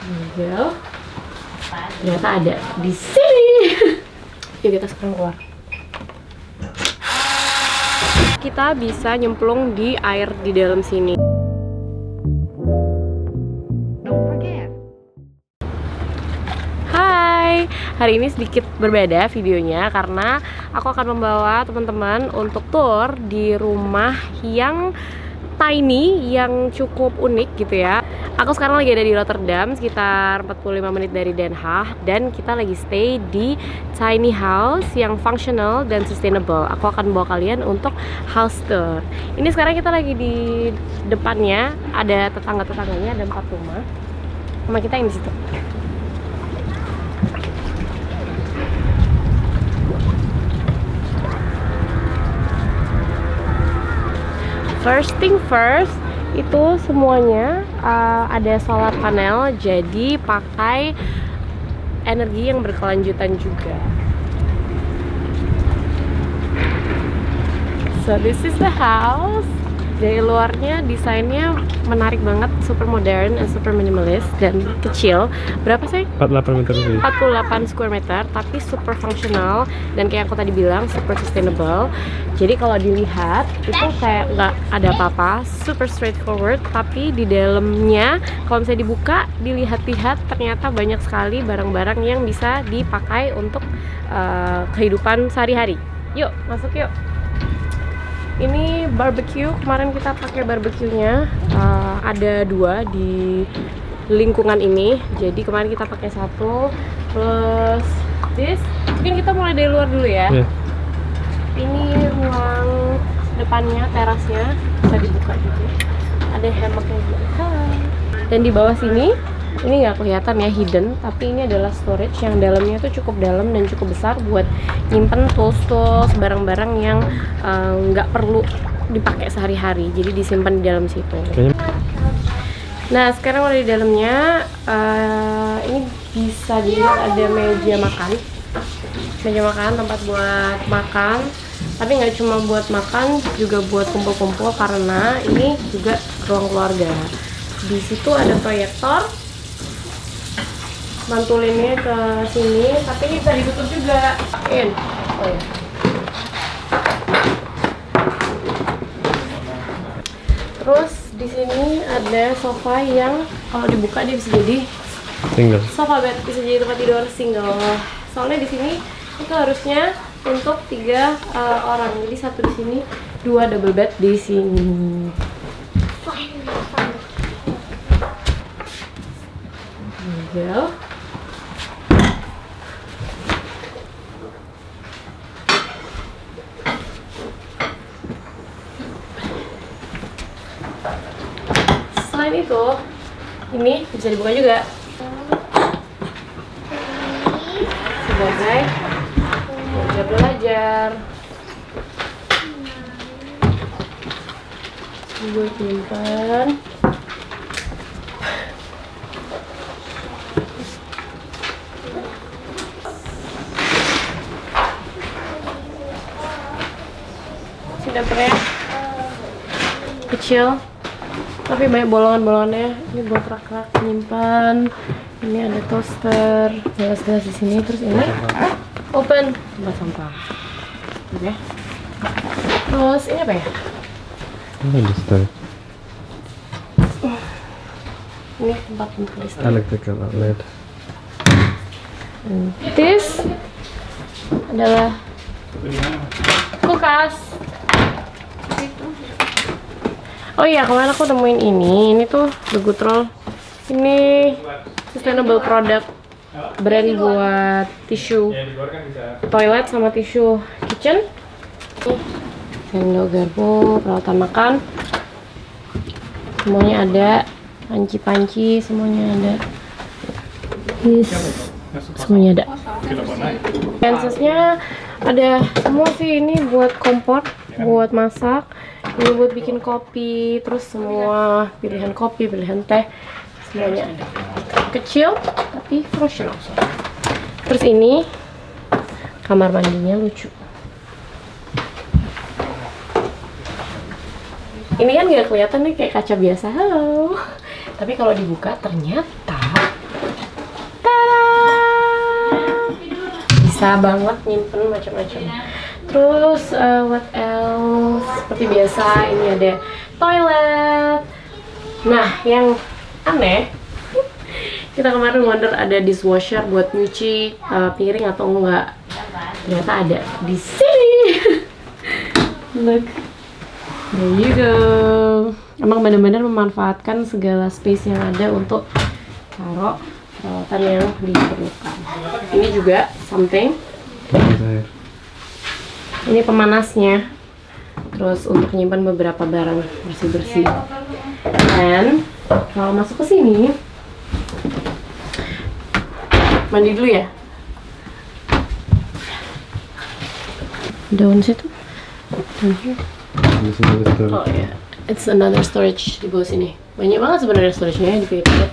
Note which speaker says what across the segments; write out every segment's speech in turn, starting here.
Speaker 1: Tinggal. Ternyata ada di sini. Yuk kita sekarang keluar. Kita bisa nyemplung di air di dalam sini. Hai, hari ini sedikit berbeda videonya karena aku akan membawa teman-teman untuk tour di rumah yang tiny, yang cukup unik gitu ya. Aku sekarang lagi ada di Rotterdam, sekitar 45 menit dari Den Haag, dan kita lagi stay di tiny house yang functional dan sustainable. Aku akan bawa kalian untuk house tour. Ini sekarang kita lagi di depannya, ada tetangga-tetangganya, ada 4 rumah. Rumah kita yang di situ. First thing first, itu semuanya ada solar panel, jadi pakai energi yang berkelanjutan juga. So this is the house. Dari luarnya desainnya menarik banget, super modern and super minimalis dan kecil. Berapa sih?
Speaker 2: 48 meter lebih.
Speaker 1: 48 square meter, tapi super functional dan kayak aku tadi bilang super sustainable. Jadi kalau dilihat itu kayak nggak ada apa-apa, super straightforward. Tapi di dalamnya kalau misalnya dibuka, dilihat-lihat ternyata banyak sekali barang-barang yang bisa dipakai untuk kehidupan sehari-hari. Yuk masuk yuk. Ini barbecue, kemarin kita pakai barbeque-nya, ada 2 di lingkungan ini. Jadi kemarin kita pakai 1 plus this. Mungkin kita mulai dari luar dulu ya. Ini ruang depannya, terasnya bisa dibuka juga. Ada hammocknya juga. Dan di bawah sini, ini nggak kelihatan ya, hidden, tapi ini adalah storage yang dalamnya tuh cukup dalam dan cukup besar buat nyimpen tools-tools, barang-barang yang nggak perlu dipakai sehari-hari, jadi disimpan di dalam situ. Nah sekarang udah di dalamnya, ini bisa dilihat ada meja makan, tempat buat makan, tapi nggak cuma buat makan, juga buat kumpul-kumpul karena ini juga ruang keluarga. Di situ ada proyektor. Mantulinnya ke sini, tapi ini bisa ditutup juga. Oh ya. Terus di sini ada sofa yang kalau dibuka dia bisa jadi
Speaker 2: single.
Speaker 1: Sofa bed, bisa jadi tempat tidur single. Soalnya di sini itu harusnya untuk 3 orang, jadi 1 di sini, 2 double bed di sini. Ya. Selain itu, ini bisa dibuka juga sebagai meja belajar, buat nyimpan. Dapurnya kecil tapi banyak bolongan-bolongannya. Ini buat rak-rak nyimpan. Ini ada toaster, gelas-gelas di sini. Terus ini open tempat sampah. Oke. Terus ini apa ya?
Speaker 2: Ini listrik.
Speaker 1: Ini tempat untuk listrik.
Speaker 2: Electrical outlet.
Speaker 1: This adalah kulkas. Oh iya, kemarin aku temuin ini tuh The Good Roll. Ini sustainable product, brand buat tisu toilet sama tisu kitchen. Sendok garpu, peralatan makan, semuanya ada. Panci-panci semuanya ada. Semuanya ada. Pensesnya ada semua sih, ini buat kompor, buat masak. Ini buat bikin kopi, terus semua pilihan kopi, pilihan teh, semuanya ada. Kecil tapi functional. Terus ini kamar mandinya lucu. Ini kan nggak kelihatan nih, kayak kaca biasa. Halo. Tapi kalau dibuka ternyata bisa banget nyimpen macam-macam. Terus what else? Seperti biasa ini ada toilet. Nah, yang aneh, kita kemarin wonder ada dishwasher buat nyuci piring atau enggak. Ternyata ada di sini. Look, there you go. Emang benar-benar memanfaatkan segala space yang ada untuk taruh peralatan yang diperlukan. Ini juga something. Ini pemanasnya. Terus untuk menyimpan beberapa barang bersih-bersih. Dan kalau masuk ke sini, mandi dulu ya. Daun situ. Oh ya, it's another storage di bawah sini. Banyak banget sebenarnya storage-nya di pinggir.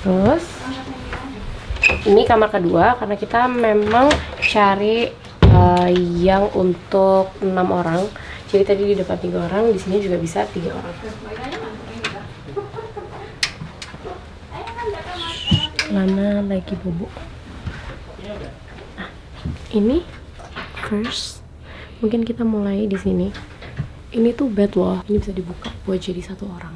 Speaker 1: Terus ini kamar kedua karena kita memang cari yang untuk 6 orang. Jadi tadi di depan 3 orang, di sini juga bisa 3 orang. Lana lagi bobo. Nah, ini first mungkin kita mulai di sini. Ini tuh bed loh. Ini bisa dibuka buat jadi 1 orang.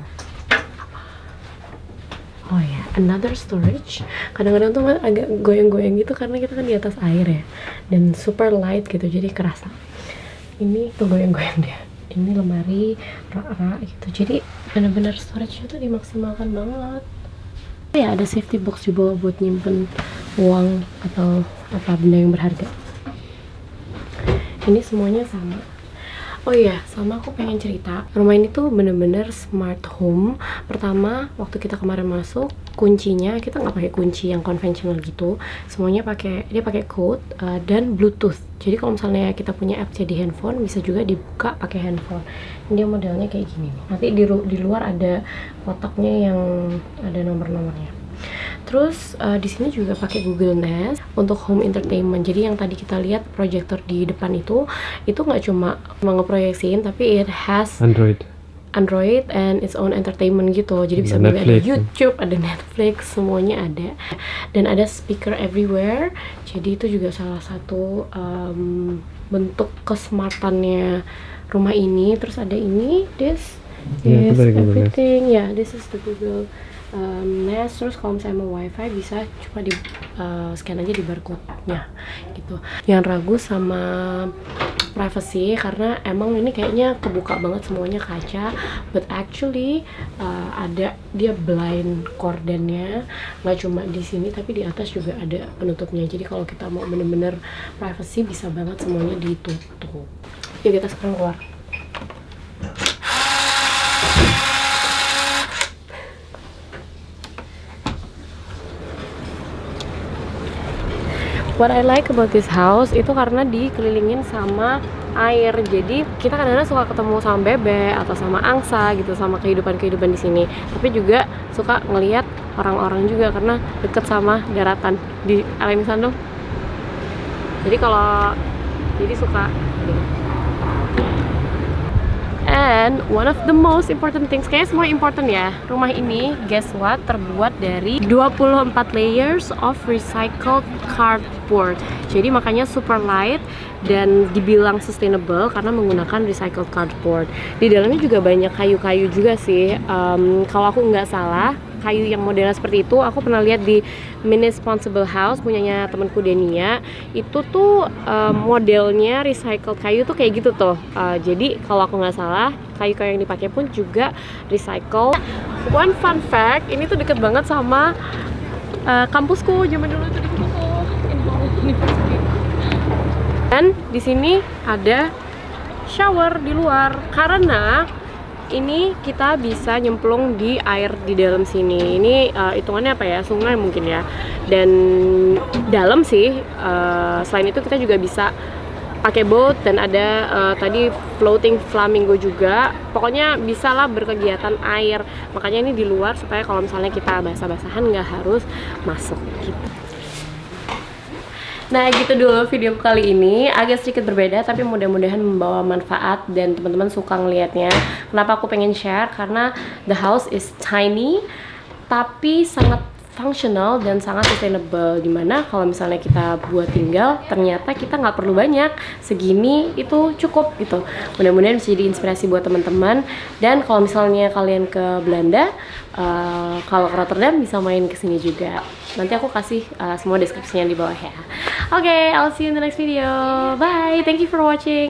Speaker 1: Oh ya, another storage. Kadang-kadang tuh agak goyang-goyang gitu karena kita kan di atas air ya, dan super light gitu, jadi kerasa. Ini tuh goyang-goyang dia. Ini lemari rak-rak gitu. Jadi benar-benar storage-nya tuh dimaksimalkan banget. Ya, ada safety box juga buat nyimpen uang atau apa benda yang berharga. Ini semuanya sama. Oh iya, sama aku pengen cerita. Rumah ini tuh bener-bener smart home. Pertama, waktu kita kemarin masuk, kuncinya kita nggak pakai kunci yang konvensional gitu. Semuanya dia pakai code dan Bluetooth. Jadi kalau misalnya kita punya app di handphone, bisa juga dibuka pakai handphone. Dia modelnya kayak gini nih. Nanti di luar ada kotaknya yang ada nomor-nomornya. Terus di sini juga pakai Google Nest untuk home entertainment. Jadi yang tadi kita lihat proyektor di depan itu nggak cuma ngeproyeksiin, tapi it has Android and its own entertainment gitu. Jadi bisa ada YouTube, ada Netflix, semuanya ada. Dan ada speaker everywhere. Jadi itu juga salah satu bentuk kesmartannya rumah ini. Terus ada ini, this is everything. Ya, this is the Google Nest. Terus kalau misalnya mau wifi bisa cuma di scan aja di barcode-nya gitu. Yang ragu sama privacy karena emang ini kayaknya kebuka banget semuanya kaca, but actually ada dia blind cordennya, nggak cuma di sini tapi di atas juga ada penutupnya. Jadi kalau kita mau bener-bener privacy bisa banget semuanya ditutup. Yuk kita sekarang keluar. What I like about this house itu karena dikelilingin sama air. Jadi kita kadang-kadang suka ketemu sama bebek atau sama angsa gitu, sama kehidupan-kehidupan di sini. Tapi juga suka ngelihat orang-orang juga karena deket sama daratan. Di Alain Sandung. Jadi suka. And one of the most important things, kayaknya semua important ya. Rumah ini, guess what, terbuat dari 24 layers of recycled cardboard. Jadi makanya super light dan dibilang sustainable karena menggunakan recycled cardboard. Di dalamnya juga banyak kayu-kayu juga sih. Kalau aku nggak salah, kayu yang modelnya seperti itu aku pernah lihat di Minisponsible House punyanya temanku Denia. Itu tuh modelnya recycled kayu tuh kayak gitu tuh. Jadi kalau aku nggak salah kayu-kayu yang dipakai pun juga recycle. One fun fact, ini tuh deket banget sama kampusku zaman dulu tuh di kampusku University. Dan di sini ada shower di luar karena ini kita bisa nyemplung di air di dalam sini. Ini hitungannya apa ya, sungai mungkin ya. Dan dalam sih, selain itu kita juga bisa pakai boat dan ada tadi floating flamingo juga. Pokoknya bisa lah berkegiatan air. Makanya ini di luar supaya kalau misalnya kita basah-basahan nggak harus masuk gitu. Nah gitu dulu video kali ini, agak sedikit berbeda tapi mudah-mudahan membawa manfaat dan teman-teman suka ngelihatnya. Kenapa aku pengen share? Karena the house is tiny tapi sangat functional dan sangat sustainable, dimana kalau misalnya kita buat tinggal ternyata kita nggak perlu banyak, segini itu cukup gitu. Mudah-mudahan bisa jadi inspirasi buat teman-teman. Dan kalau misalnya kalian ke Belanda, kalau ke Rotterdam bisa main ke sini juga. Nanti aku kasih semua deskripsinya di bawah ya. Oke, I'll see you in the next video. Bye, thank you for watching.